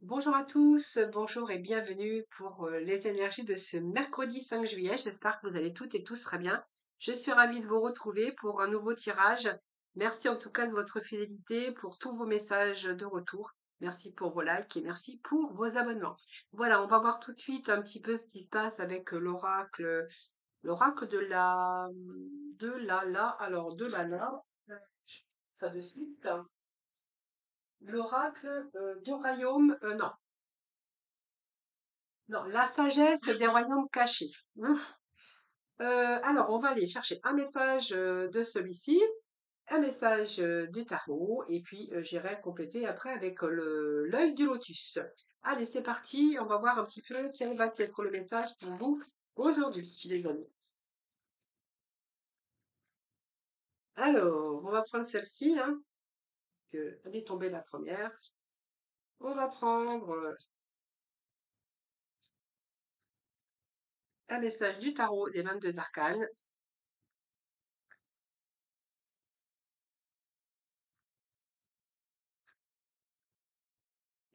Bonjour à tous, bonjour et bienvenue pour les énergies de ce mercredi 5 juillet. J'espère que vous allez toutes et tous très bien. Je suis ravie de vous retrouver pour un nouveau tirage. Merci en tout cas de votre fidélité pour tous vos messages de retour. Merci pour vos likes et merci pour vos abonnements. Voilà, on va voir tout de suite un petit peu ce qui se passe avec l'oracle de la, ça de suite. L'oracle du royaume, non. Non, la sagesse des royaumes cachés. Ouf. Alors, on va aller chercher un message de celui-ci, un message du tarot, et puis j'irai compléter après avec l'œil du lotus. Allez, c'est parti. On va voir un petit peu quel va être le message pour vous aujourd'hui, les amis. Alors, on va prendre celle-ci, hein, que elle est tombée la première. On va prendre un message du tarot des 22 arcanes.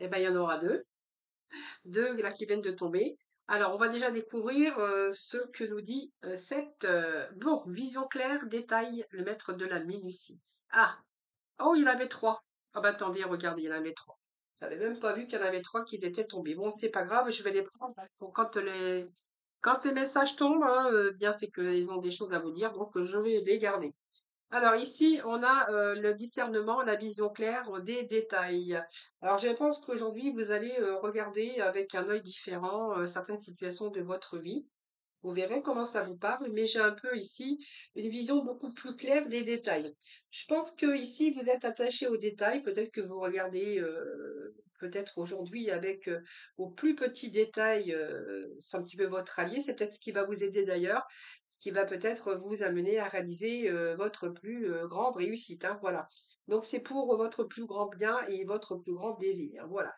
Eh bien, il y en aura deux. Deux là qui viennent de tomber. Alors, on va déjà découvrir ce que nous dit cette bon, vision claire, détail, le maître de la minutie. Ah, oh, il y en avait trois. Ah bah attendez, regardez, il y en avait trois. J'avais même pas vu qu'il y en avait trois qui étaient tombés. Bon, c'est pas grave, je vais les prendre. Quand les messages tombent, hein, bien c'est qu'ils ont des choses à vous dire, donc je vais les garder. Alors ici, on a le discernement, la vision claire des détails. Alors je pense qu'aujourd'hui, vous allez regarder avec un œil différent certaines situations de votre vie. Vous verrez comment ça vous parle, mais j'ai un peu ici une vision beaucoup plus claire des détails. Je pense que ici, vous êtes attaché aux détails. Peut-être que vous regardez peut-être aujourd'hui avec aux plus petits détails, c'est un petit peu votre allié. C'est peut-être ce qui va vous aider d'ailleurs, ce qui va peut-être vous amener à réaliser votre plus grande réussite, hein, voilà. Donc c'est pour votre plus grand bien et votre plus grand désir, hein, voilà.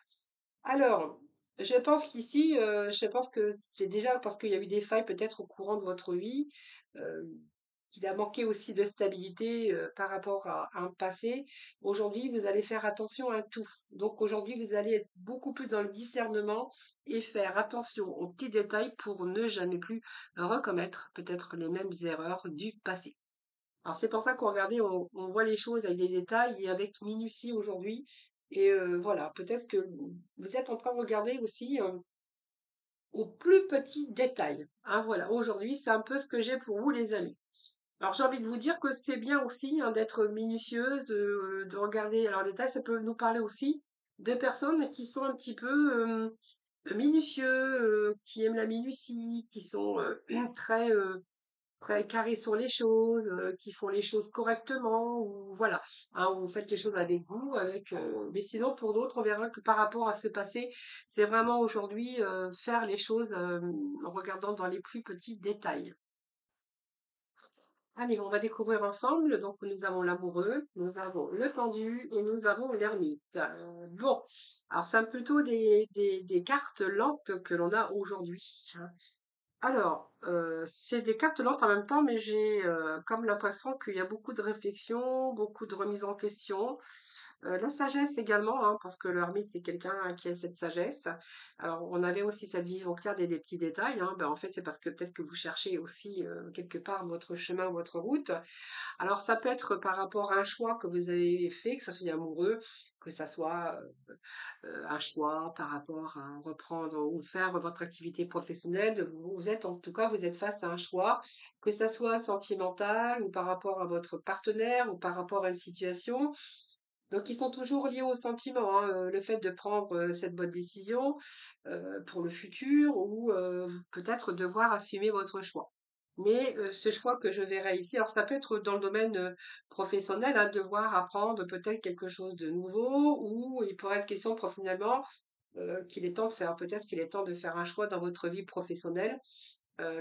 Alors, je pense qu'ici, je pense que c'est déjà parce qu'il y a eu des failles peut-être au courant de votre vie, euh, qu'il a manqué aussi de stabilité par rapport à un passé. Aujourd'hui, vous allez faire attention à tout. Donc aujourd'hui, vous allez être beaucoup plus dans le discernement et faire attention aux petits détails pour ne jamais plus recommettre peut-être les mêmes erreurs du passé. Alors c'est pour ça qu'on regardait, on voit les choses avec des détails et avec minutie aujourd'hui. Et voilà, peut-être que vous êtes en train de regarder aussi aux plus petits détails. Hein, voilà, aujourd'hui, c'est un peu ce que j'ai pour vous, les amis. Alors j'ai envie de vous dire que c'est bien aussi hein, d'être minutieuse, de regarder. Alors les détails, ça peut nous parler aussi de personnes qui sont un petit peu minutieux, qui aiment la minutie, qui sont très très carrés sur les choses, qui font les choses correctement, ou voilà, hein, vous faites les choses avec goût, mais sinon pour d'autres, on verra que par rapport à ce passé, c'est vraiment aujourd'hui faire les choses en regardant dans les plus petits détails. Allez, on va découvrir ensemble. Donc, nous avons l'amoureux, nous avons le pendu et nous avons l'ermite. Bon, alors c'est plutôt des cartes lentes que l'on a aujourd'hui, hein. Alors, c'est des cartes lentes en même temps, mais j'ai comme l'impression qu'il y a beaucoup de réflexion, beaucoup de remise en question. La sagesse également, hein, parce que l'ermite, c'est quelqu'un qui a cette sagesse. Alors, on avait aussi cette vision claire des petits détails, hein. Ben, en fait, c'est parce que peut-être que vous cherchez aussi quelque part votre chemin, votre route. Alors, ça peut être par rapport à un choix que vous avez fait, que ce soit amoureux, que ça soit un choix par rapport à reprendre ou faire votre activité professionnelle. Vous êtes, en tout cas, vous êtes face à un choix, que ça soit sentimental ou par rapport à votre partenaire ou par rapport à une situation. Donc, ils sont toujours liés au sentiment, hein, le fait de prendre cette bonne décision pour le futur ou peut-être devoir assumer votre choix. Mais ce choix que je verrai ici, alors ça peut être dans le domaine professionnel, hein, devoir apprendre peut-être quelque chose de nouveau, ou il pourrait être question professionnellement qu'il est temps de faire, peut-être qu'il est temps de faire un choix dans votre vie professionnelle,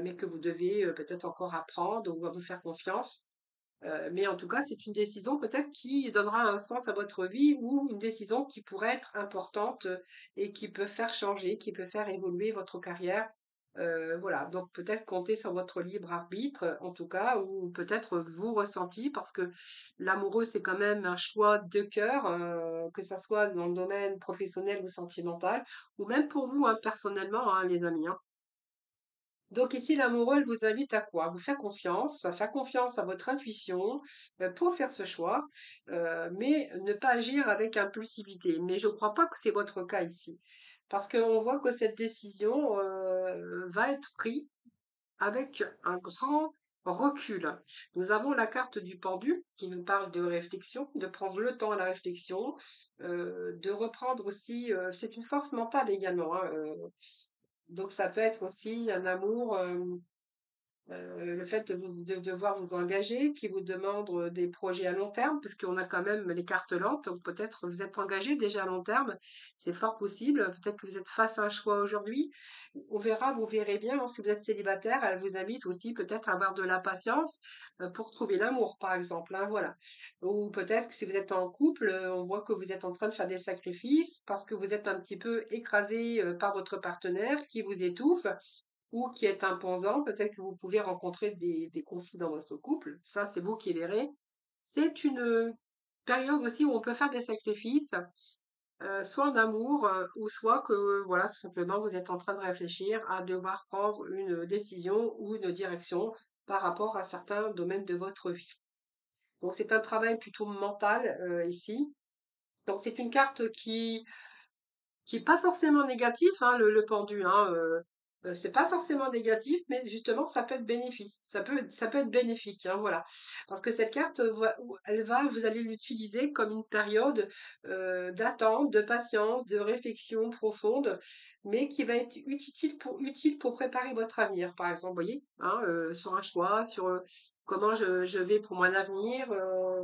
mais que vous devez peut-être encore apprendre ou à vous faire confiance. Mais en tout cas, c'est une décision peut-être qui donnera un sens à votre vie ou une décision qui pourrait être importante et qui peut faire changer, qui peut faire évoluer votre carrière Voilà, donc peut-être compter sur votre libre arbitre, en tout cas, ou peut-être vos ressentis, parce que l'amoureux, c'est quand même un choix de cœur, que ça soit dans le domaine professionnel ou sentimental, ou même pour vous, hein, personnellement, hein, les amis, hein. Donc ici, l'amoureux, elle vous invite à quoi? Vous faire confiance à votre intuition pour faire ce choix, mais ne pas agir avec impulsivité. Mais je ne crois pas que c'est votre cas ici, parce qu'on voit que cette décision va être prise avec un grand recul. Nous avons la carte du pendu qui nous parle de réflexion, de prendre le temps à la réflexion, de reprendre aussi, c'est une force mentale également, hein, donc ça peut être aussi un amour, le fait de devoir vous engager, qui vous demande des projets à long terme, parce qu'on a quand même les cartes lentes, donc peut-être vous êtes engagé déjà à long terme, c'est fort possible, peut-être que vous êtes face à un choix aujourd'hui, on verra, vous verrez bien, hein, si vous êtes célibataire, elle vous invite aussi peut-être à avoir de la patience pour trouver l'amour, par exemple, hein, voilà. Ou peut-être que si vous êtes en couple, on voit que vous êtes en train de faire des sacrifices parce que vous êtes un petit peu écrasé par votre partenaire qui vous étouffe ou qui est imposant. Peut-être que vous pouvez rencontrer des conflits dans votre couple. Ça, c'est vous qui verrez. C'est une période aussi où on peut faire des sacrifices, soit en amour, ou soit que, voilà, tout simplement, vous êtes en train de réfléchir à devoir prendre une décision ou une direction par rapport à certains domaines de votre vie. Donc, c'est un travail plutôt mental ici. Donc, c'est une carte qui est pas forcément négatif, hein, le pendu, hein, c'est pas forcément négatif, mais justement, ça peut être bénéfice. Ça peut être bénéfique, hein, voilà. Parce que cette carte, vous allez l'utiliser comme une période d'attente, de patience, de réflexion profonde, mais qui va être utile pour préparer votre avenir, par exemple, vous voyez, hein, sur un choix, sur comment je vais pour mon avenir,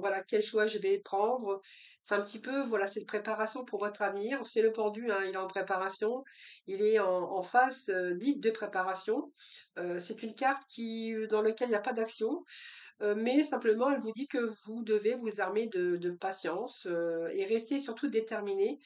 voilà, quel choix je vais prendre, c'est un petit peu, voilà, c'est une préparation pour votre avenir. C'est le pendu, hein, il est en préparation. Il est en phase dite de préparation. C'est une carte dans laquelle il n'y a pas d'action, mais simplement, elle vous dit que vous devez vous armer de patience et rester surtout déterminé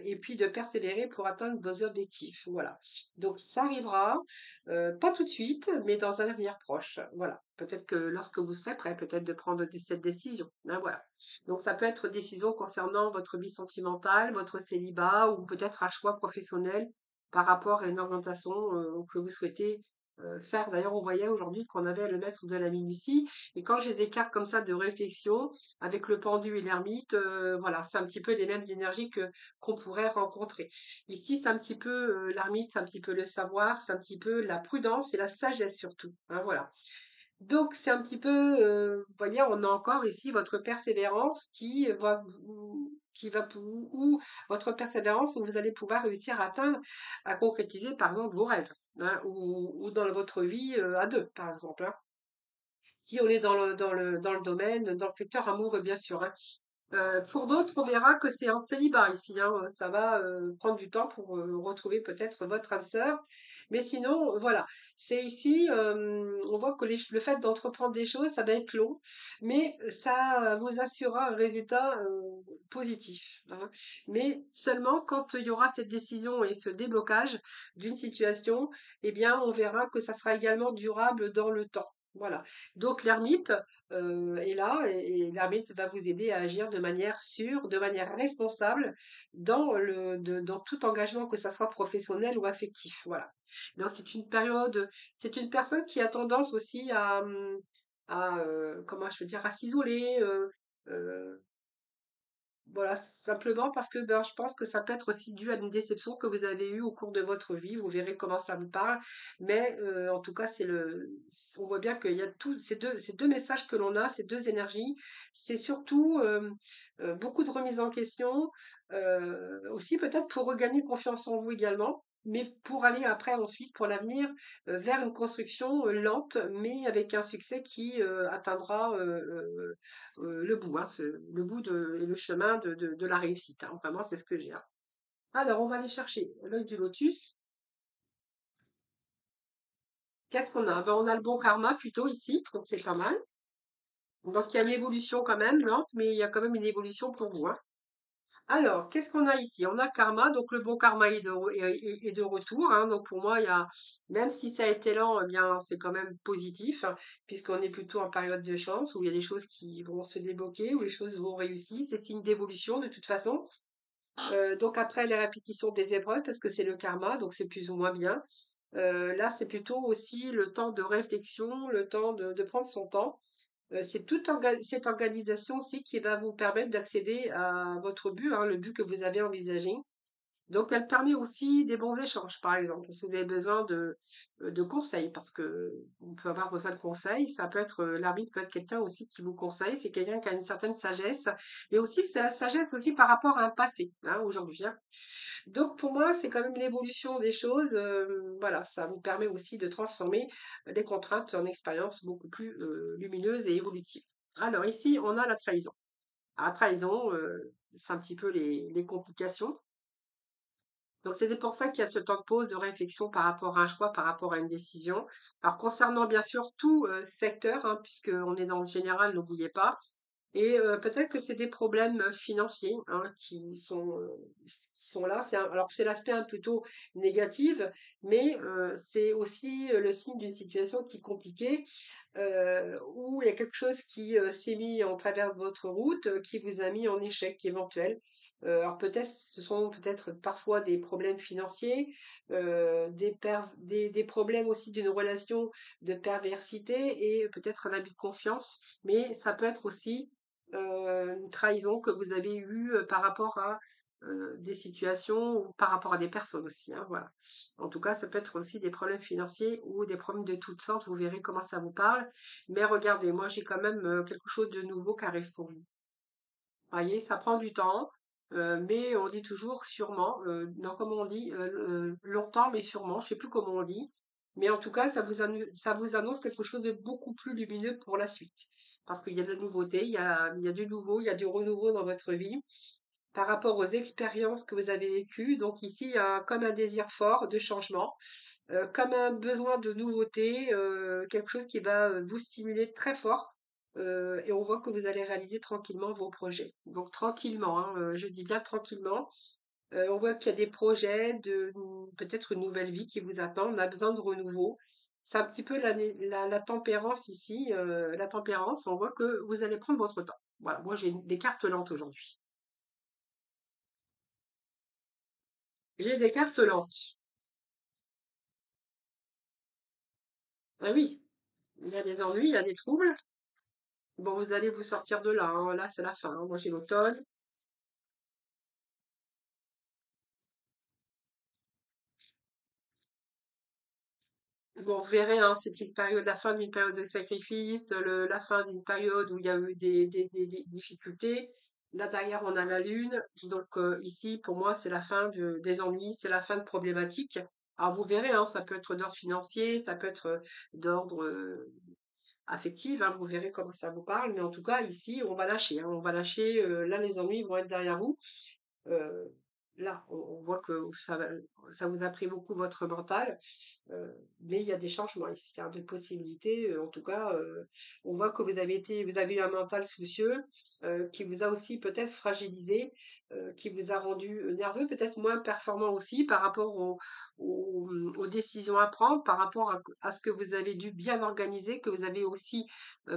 et puis de persévérer pour atteindre vos objectifs. Voilà. Donc ça arrivera, pas tout de suite, mais dans un avenir proche. Voilà. Peut-être que lorsque vous serez prêt, peut-être de prendre cette décision. Hein, voilà. Donc ça peut être décision concernant votre vie sentimentale, votre célibat ou peut-être un choix professionnel par rapport à une orientation que vous souhaitez faire. D'ailleurs, on voyait aujourd'hui qu'on avait le maître de la minutie. Et quand j'ai des cartes comme ça de réflexion, avec le pendu et l'ermite, voilà, c'est un petit peu les mêmes énergies qu'on pourrait rencontrer. Ici, c'est un petit peu l'ermite, c'est un petit peu le savoir, c'est un petit peu la prudence et la sagesse surtout, hein, voilà. Donc c'est un petit peu, vous voyez, on a encore ici votre persévérance qui va ou votre persévérance où vous allez pouvoir réussir à atteindre, à concrétiser par exemple vos rêves, hein, ou dans votre vie, à 2 par exemple, hein. Si on est dans le domaine, dans le secteur amoureux bien sûr, hein. Pour d'autres, on verra que c'est en célibat ici, hein, ça va prendre du temps pour retrouver peut-être votre âme sœur. Mais sinon, voilà, c'est ici, on voit que le fait d'entreprendre des choses, ça va être long, mais ça vous assurera un résultat positif, hein. Mais seulement quand il y aura cette décision et ce déblocage d'une situation, eh bien, on verra que ça sera également durable dans le temps. Voilà. Donc l'ermite, est là et l'ermite va vous aider à agir de manière sûre, de manière responsable dans tout engagement, que ça soit professionnel ou affectif. Voilà. Donc c'est une personne qui a tendance aussi comment je veux dire, à s'isoler, euh, voilà, simplement parce que ben, je pense que ça peut être aussi dû à une déception que vous avez eue au cours de votre vie. Vous verrez comment ça me parle. Mais en tout cas, on voit bien qu'il y a ces deux messages que l'on a, ces deux énergies. C'est surtout beaucoup de remise en question. Aussi peut-être pour regagner confiance en vous également. Mais pour aller après, ensuite, pour l'avenir, vers une construction lente, mais avec un succès qui atteindra le bout, hein, le bout et le chemin de la réussite, hein. Vraiment, c'est ce que j'ai, hein. Alors, on va aller chercher l'œil du lotus. Qu'est-ce qu'on a? Ben, on a le bon karma plutôt ici, donc c'est pas mal. Donc, il y a une évolution quand même, lente, mais il y a quand même une évolution pour vous, hein. Alors, qu'est-ce qu'on a ici? On a karma, donc le bon karma est de retour, hein. Donc pour moi, même si ça a été lent, eh bien, c'est quand même positif, hein, puisqu'on est plutôt en période de chance, où il y a des choses qui vont se débloquer, où les choses vont réussir. C'est signe d'évolution de toute façon. Donc après les répétitions des épreuves, parce que c'est le karma, donc c'est plus ou moins bien. Là, c'est plutôt aussi le temps de réflexion, le temps de prendre son temps. C'est cette organisation aussi qui va vous permettre d'accéder à votre but, hein, le but que vous avez envisagé. Donc, elle permet aussi des bons échanges, par exemple, si vous avez besoin de conseils, parce que on peut avoir besoin de conseils. Ça peut être, l'arbitre peut être quelqu'un aussi qui vous conseille. C'est quelqu'un qui a une certaine sagesse, mais aussi c'est la sagesse aussi par rapport à un passé, hein, aujourd'hui, hein. Donc pour moi, c'est quand même l'évolution des choses. Voilà, ça vous permet aussi de transformer les contraintes en expériences beaucoup plus lumineuses et évolutives. Alors ici, on a la trahison. La trahison, c'est un petit peu les complications. Donc c'était pour ça qu'il y a ce temps de pause, de réflexion par rapport à un choix, par rapport à une décision. Alors concernant bien sûr tout secteur, hein, puisqu'on est dans le général, n'oubliez pas. Et peut-être que c'est des problèmes financiers, hein, qui sont là. Alors c'est l'aspect un plutôt négatif, mais c'est aussi le signe d'une situation qui est compliquée, où il y a quelque chose qui s'est mis en travers de votre route, qui vous a mis en échec éventuel. Alors peut-être, ce sont peut-être parfois des problèmes financiers, des problèmes aussi d'une relation de perversité et peut-être un abus de confiance, mais ça peut être aussi une trahison que vous avez eue par rapport à des situations ou par rapport à des personnes aussi, hein, voilà. En tout cas, ça peut être aussi des problèmes financiers ou des problèmes de toutes sortes. Vous verrez comment ça vous parle. Mais regardez, moi, j'ai quand même quelque chose de nouveau qui arrive pour vous. Voyez, ça prend du temps, mais on dit toujours sûrement, non, comment on dit, longtemps, mais sûrement, je sais plus comment on dit. Mais en tout cas, ça vous annonce quelque chose de beaucoup plus lumineux pour la suite. Parce qu'il y a de la nouveauté, il y a du nouveau, il y a du renouveau dans votre vie par rapport aux expériences que vous avez vécues. Donc ici, il y a comme un désir fort de changement, comme un besoin de nouveauté, quelque chose qui va vous stimuler très fort. Et on voit que vous allez réaliser tranquillement vos projets. Donc tranquillement, hein, je dis bien tranquillement. On voit qu'il y a des projets peut-être une nouvelle vie qui vous attend. On a besoin de renouveau. C'est un petit peu la tempérance ici. La tempérance, on voit que vous allez prendre votre temps. Voilà, moi j'ai des cartes lentes aujourd'hui. J'ai des cartes lentes. Ah oui, il y a des ennuis, il y a des troubles. Bon, vous allez vous sortir de là, hein. Là, c'est la fin, hein. Moi, j'ai l'automne. Bon, vous verrez, hein, c'est une période, la fin d'une période de sacrifice, la fin d'une période où il y a eu des difficultés. Là, derrière, on a la lune. Donc, ici, pour moi, c'est la fin des ennuis, c'est la fin de problématiques. Alors, vous verrez, hein, ça peut être d'ordre financier, ça peut être d'ordre affectif, hein, vous verrez comment ça vous parle. Mais en tout cas, ici, on va lâcher, hein, on va lâcher. Là, les ennuis vont être derrière vous. Euh, Là, on voit que ça vous a pris beaucoup votre mental, mais il y a des changements ici, il y a des possibilités. En tout cas, on voit que vous avez eu un mental soucieux qui vous a aussi peut-être fragilisé, qui vous a rendu nerveux, peut-être moins performant aussi par rapport aux décisions à prendre, par rapport à ce que vous avez dû bien organiser, que vous avez aussi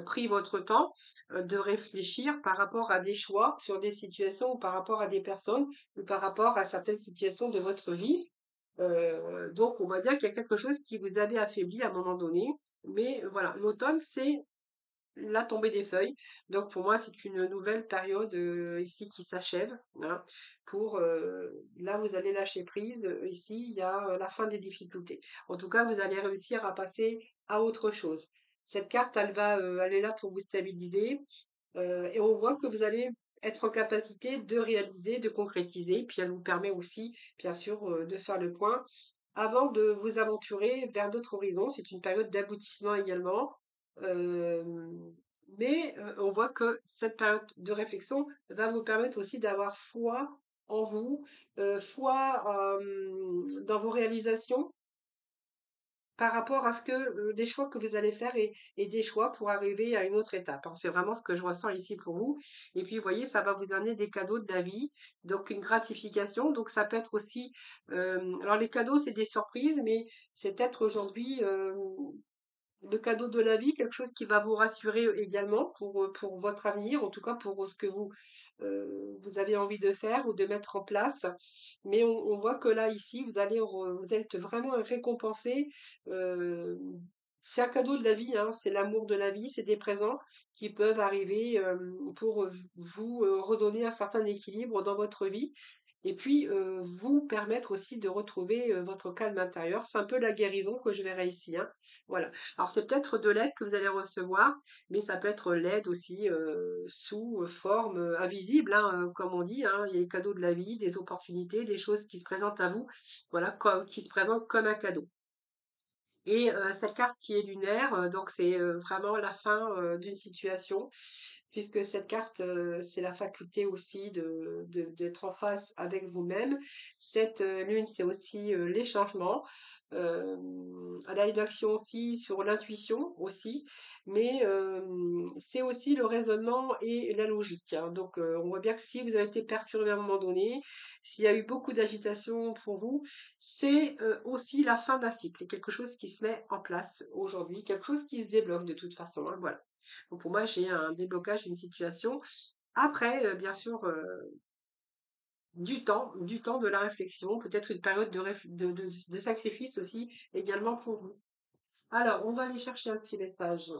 pris votre temps de réfléchir par rapport à des choix sur des situations ou par rapport à des personnes ou par rapport à certaines situations de votre vie. Donc, on va dire qu'il y a quelque chose qui vous avait affaibli à un moment donné. Mais voilà, l'automne, c'est la tombée des feuilles. Donc, pour moi, c'est une nouvelle période ici qui s'achève, hein, là, vous allez lâcher prise. Ici, il y a la fin des difficultés. En tout cas, vous allez réussir à passer à autre chose. Cette carte, elle est là pour vous stabiliser. Et on voit que vous allez être en capacité de réaliser, de concrétiser, puis elle vous permet aussi, bien sûr, de faire le point avant de vous aventurer vers d'autres horizons. C'est une période d'aboutissement également. Euh, mais on voit que cette période de réflexion va vous permettre aussi d'avoir foi en vous, foi dans vos réalisations, par rapport à ce que des choix que vous allez faire et des choix pour arriver à une autre étape, hein. C'est vraiment ce que je ressens ici pour vous. Et puis, vous voyez, ça va vous amener des cadeaux de la vie, donc une gratification. Donc, ça peut être aussi, alors les cadeaux, c'est des surprises, mais c'est peut-être aujourd'hui le cadeau de la vie, quelque chose qui va vous rassurer également pour votre avenir, en tout cas pour ce que vous avez envie de faire ou de mettre en place. Mais on voit que là, ici, vous êtes vraiment récompensé. euh, c'est un cadeau de la vie, hein, c'est l'amour de la vie, c'est des présents qui peuvent arriver pour vous redonner un certain équilibre dans votre vie. Et puis, vous permettre aussi de retrouver votre calme intérieur. C'est un peu la guérison que je verrai ici, hein. Voilà. Alors, c'est peut-être de l'aide que vous allez recevoir, mais ça peut être l'aide aussi sous forme invisible, hein, comme on dit, hein. Il y a les cadeaux de la vie, des opportunités, des choses qui se présentent à vous, voilà, qui se présentent comme un cadeau. Et cette carte qui est lunaire, donc c'est vraiment la fin d'une situation, puisque cette carte, c'est la faculté aussi d'être en face avec vous-même. Cette lune, c'est aussi les changements. Elle a une action aussi sur l'intuition aussi, mais c'est aussi le raisonnement et la logique, hein. Donc on voit bien que si vous avez été perturbé à un moment donné, s'il y a eu beaucoup d'agitation pour vous, c'est aussi la fin d'un cycle, quelque chose qui se met en place aujourd'hui, quelque chose qui se débloque de toute façon, hein, voilà. Donc pour moi, j'ai un déblocage d'une situation. Après, bien sûr, du temps, de la réflexion, peut-être une période de sacrifice aussi également pour vous. Alors, on va aller chercher un petit message.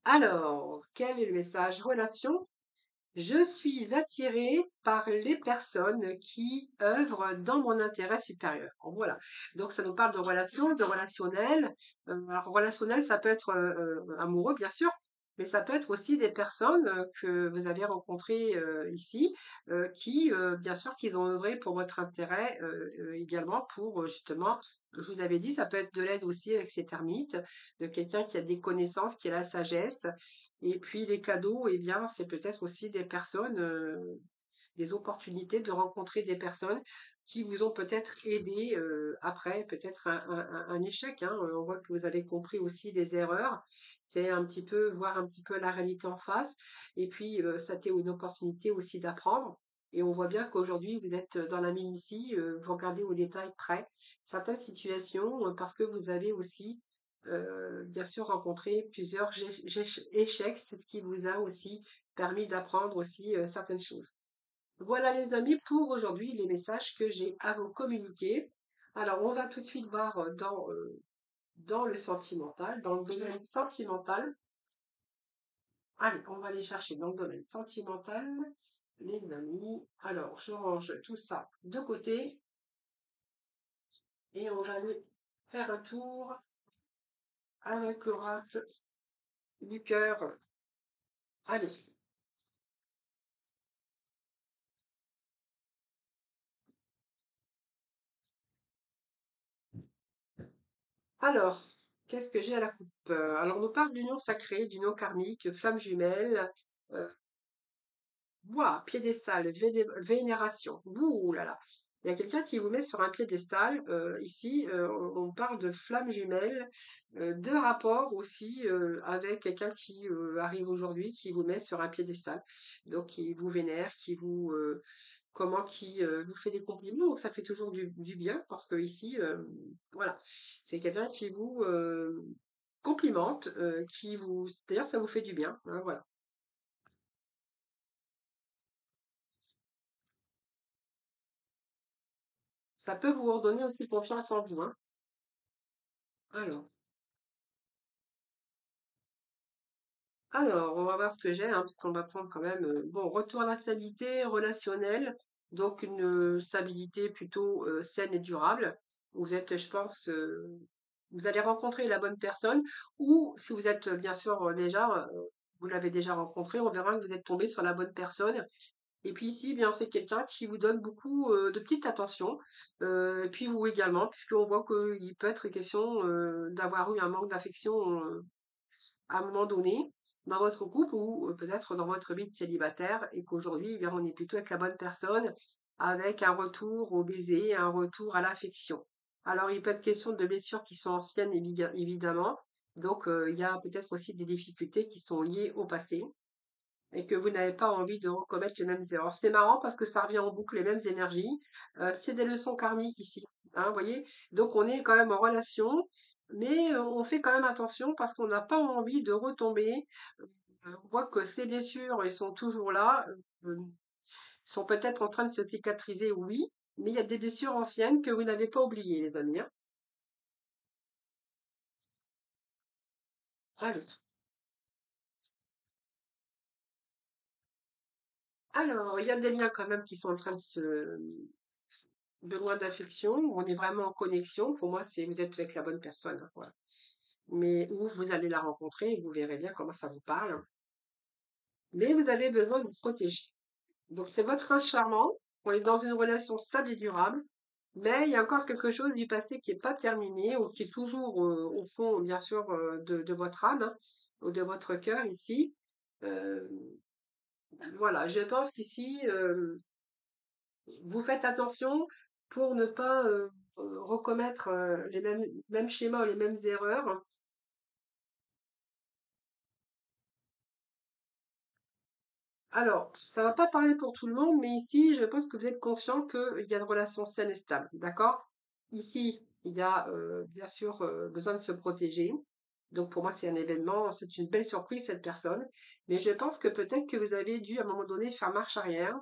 Alors, quel est le message? Relation. Je suis attirée par les personnes qui œuvrent dans mon intérêt supérieur. Bon, voilà. Donc, ça nous parle de relations, de relationnel. Alors, relationnel, ça peut être amoureux, bien sûr, mais ça peut être aussi des personnes que vous avez rencontrées ici, qui, bien sûr, qu'ils ont œuvré pour votre intérêt également, pour justement, je vous avais dit, ça peut être de l'aide aussi avec ces termites, de quelqu'un qui a des connaissances, qui a la sagesse, et puis les cadeaux, eh bien, c'est peut-être aussi des personnes, des opportunités de rencontrer des personnes qui vous ont peut-être aidé après, peut-être un échec, hein. On voit que vous avez compris aussi des erreurs. C'est un petit peu voir un petit peu la réalité en face. Et puis, ça t'est une opportunité aussi d'apprendre. Et on voit bien qu'aujourd'hui, vous êtes dans la minutie, vous regardez au détail près certaines situations parce que vous avez aussi bien sûr rencontré plusieurs échecs. C'est ce qui vous a aussi permis d'apprendre aussi certaines choses. Voilà les amis pour aujourd'hui les messages que j'ai à vous communiquer. Alors on va tout de suite voir dans le sentimental, dans le domaine sentimental. Allez, on va aller chercher dans le domaine sentimental, les amis. Alors je range tout ça de côté et on va aller faire un tour avec l'oracle du cœur. Allez. Alors, qu'est-ce que j'ai à la coupe? Alors, on nous parle d'union sacrée, d'union karmique, flamme jumelle, euh, ouah, piédestal, vénération. Ouh là là. Il y a quelqu'un qui vous met sur un piédestal. Ici, on parle de flamme jumelle, de rapport aussi avec quelqu'un qui arrive aujourd'hui, qui vous met sur un piédestal. Donc, qui vous vénère, qui vous fait des compliments. Donc, ça fait toujours du bien parce que ici, voilà, c'est quelqu'un qui vous complimente, d'ailleurs, ça vous fait du bien, hein, voilà. Ça peut vous redonner aussi confiance en vous, hein. Alors, on va voir ce que j'ai, hein, parce qu'on va prendre quand même, bon, retour à la stabilité relationnelle, donc une stabilité plutôt saine et durable. Vous êtes, je pense, vous allez rencontrer la bonne personne, ou si vous êtes bien sûr déjà, vous l'avez déjà rencontré, on verra que vous êtes tombé sur la bonne personne. Et puis ici, eh bien, c'est quelqu'un qui vous donne beaucoup de petites attentions, et puis vous également, puisqu'on voit qu'il peut être question d'avoir eu un manque d'affection à un moment donné dans votre couple ou peut-être dans votre vie de célibataire et qu'aujourd'hui, eh bien, on est plutôt avec la bonne personne avec un retour au baiser, un retour à l'affection. Alors, il peut être question de blessures qui sont anciennes, évidemment. Donc, il y a peut-être aussi des difficultés qui sont liées au passé et que vous n'avez pas envie de recommettre les mêmes erreurs. C'est marrant parce que ça revient en boucle, les mêmes énergies. C'est des leçons karmiques ici, hein, vous voyez. Donc on est quand même en relation, mais on fait quand même attention parce qu'on n'a pas envie de retomber. On voit que ces blessures, elles sont toujours là, sont peut-être en train de se cicatriser, oui, mais il y a des blessures anciennes que vous n'avez pas oubliées, les amis, hein. Allez. Alors, il y a des liens quand même qui sont en train de se de loin d'affection, où on est vraiment en connexion. Pour moi, c'est vous êtes avec la bonne personne, hein, voilà. Mais où vous allez la rencontrer et vous verrez bien comment ça vous parle. Mais vous avez besoin de vous protéger. Donc, c'est votre prince charmant. On est dans une relation stable et durable. Mais il y a encore quelque chose du passé qui n'est pas terminé ou qui est toujours au fond, bien sûr, de votre âme, hein, ou de votre cœur ici. Euh, voilà, je pense qu'ici, vous faites attention pour ne pas recommettre les mêmes schémas ou les mêmes erreurs. Alors, ça va pas parler pour tout le monde, mais ici, je pense que vous êtes conscient qu'il y a une relation saine et stable, d'accord? Ici, il y a bien sûr besoin de se protéger. Donc pour moi, c'est un événement, c'est une belle surprise cette personne. Mais je pense que peut-être que vous avez dû à un moment donné faire marche arrière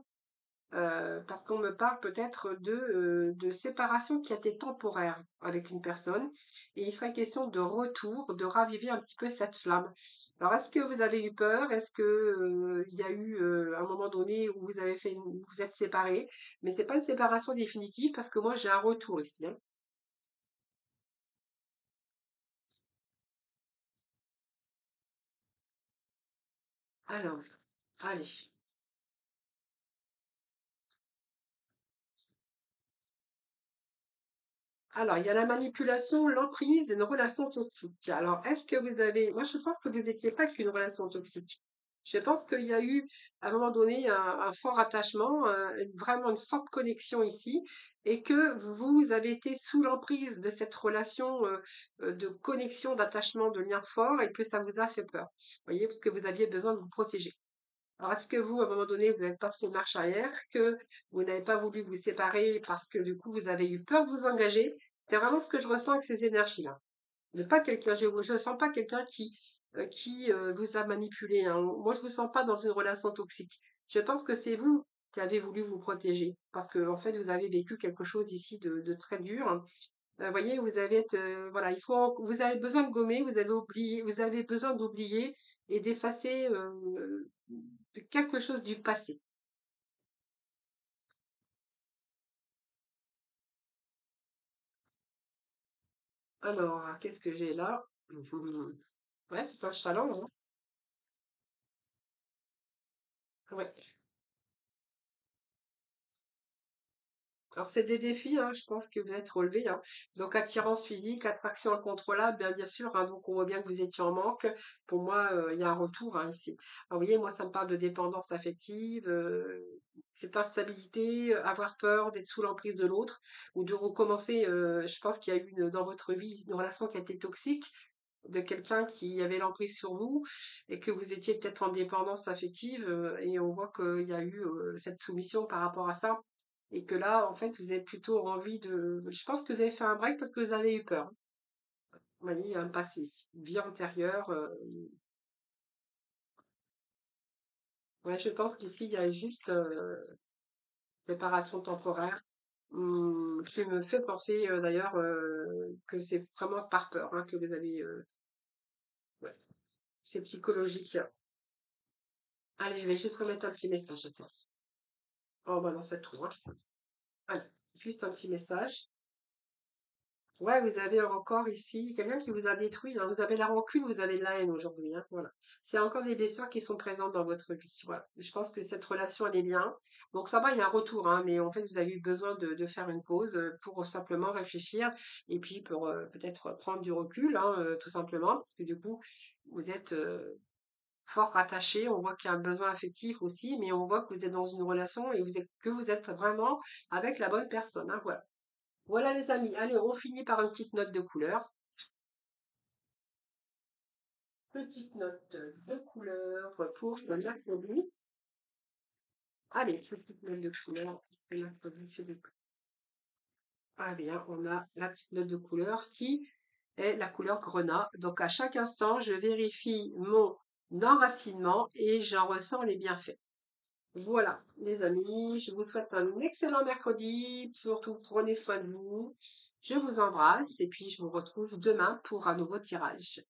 parce qu'on me parle peut-être de séparation qui a été temporaire avec une personne et il serait question de retour, de raviver un petit peu cette flamme. Alors, est-ce que vous avez eu peur? Est-ce que il y a eu un moment donné où vous avez vous êtes séparés? Mais c'est pas une séparation définitive parce que moi j'ai un retour ici, hein. Alors, allez. Alors, il y a la manipulation, l'emprise et une relation toxique. Alors, est-ce que vous avez... Moi, je pense que vous n'étiez pas qu'une relation toxique. Je pense qu'il y a eu, à un moment donné, un fort attachement, vraiment une forte connexion ici, et que vous avez été sous l'emprise de cette relation de connexion, d'attachement, de lien fort, et que ça vous a fait peur. Vous voyez, parce que vous aviez besoin de vous protéger. Alors, est-ce que vous, à un moment donné, vous n'avez pas fait marche arrière, que vous n'avez pas voulu vous séparer parce que du coup, vous avez eu peur de vous engager? C'est vraiment ce que je ressens avec ces énergies-là. Mais pas quelqu'un, je ne sens pas quelqu'un qui vous a manipulé, hein. Moi, je ne vous sens pas dans une relation toxique. Je pense que c'est vous qui avez voulu vous protéger parce que, en fait, vous avez vécu quelque chose ici de très dur, hein. Voyez, voilà, vous avez besoin de gommer, vous avez besoin d'oublier et d'effacer quelque chose du passé. Alors, qu'est-ce que j'ai là? Ouais, c'est un chaland, hein. Ouais. Alors, c'est des défis, hein, je pense que vous êtes relevés, hein. Donc, attirance physique, attraction incontrôlable, bien sûr, hein, donc on voit bien que vous étiez en manque. Pour moi, il y a un retour, hein, ici. Alors, vous voyez, moi, ça me parle de dépendance affective, cette instabilité, avoir peur d'être sous l'emprise de l'autre ou de recommencer. Je pense qu'il y a eu dans votre vie une relation qui a été toxique, de quelqu'un qui avait l'emprise sur vous et que vous étiez peut-être en dépendance affective et on voit qu'il y a eu cette soumission par rapport à ça et que là, en fait, vous avez plutôt envie de... Je pense que vous avez fait un break parce que vous avez eu peur. Vous voyez, il y a un passé ici, une vie antérieure. Ouais, je pense qu'ici, il y a juste séparation temporaire qui me fait penser d'ailleurs que c'est vraiment par peur hein, que vous avez... ouais, c'est psychologique. Allez, je vais juste remettre un petit message. Oh, bah non, c'est trop, hein. Allez, juste un petit message. Ouais, vous avez encore ici quelqu'un qui vous a détruit, hein. Vous avez la rancune, vous avez de la haine aujourd'hui, hein. Voilà. C'est encore des blessures qui sont présentes dans votre vie. Voilà. Je pense que cette relation, elle est bien. Donc, ça va, il y a un retour, hein, mais en fait, vous avez eu besoin de faire une pause pour simplement réfléchir et puis pour peut-être prendre du recul, hein, tout simplement, parce que du coup, vous êtes fort rattaché. On voit qu'il y a un besoin affectif aussi, mais on voit que vous êtes dans une relation et que vous êtes vraiment avec la bonne personne, hein, voilà. Voilà les amis. Allez, on finit par une petite note de couleur. Petite note de couleur pour ce mercredi. Allez, petite note de couleur. Ce mercredi, c'est le Ah bien, on a la petite note de couleur qui est la couleur grenat. Donc à chaque instant, je vérifie mon enracinement et j'en ressens les bienfaits. Voilà, les amis, je vous souhaite un excellent mercredi. Surtout, prenez soin de vous. Je vous embrasse et puis je vous retrouve demain pour un nouveau tirage.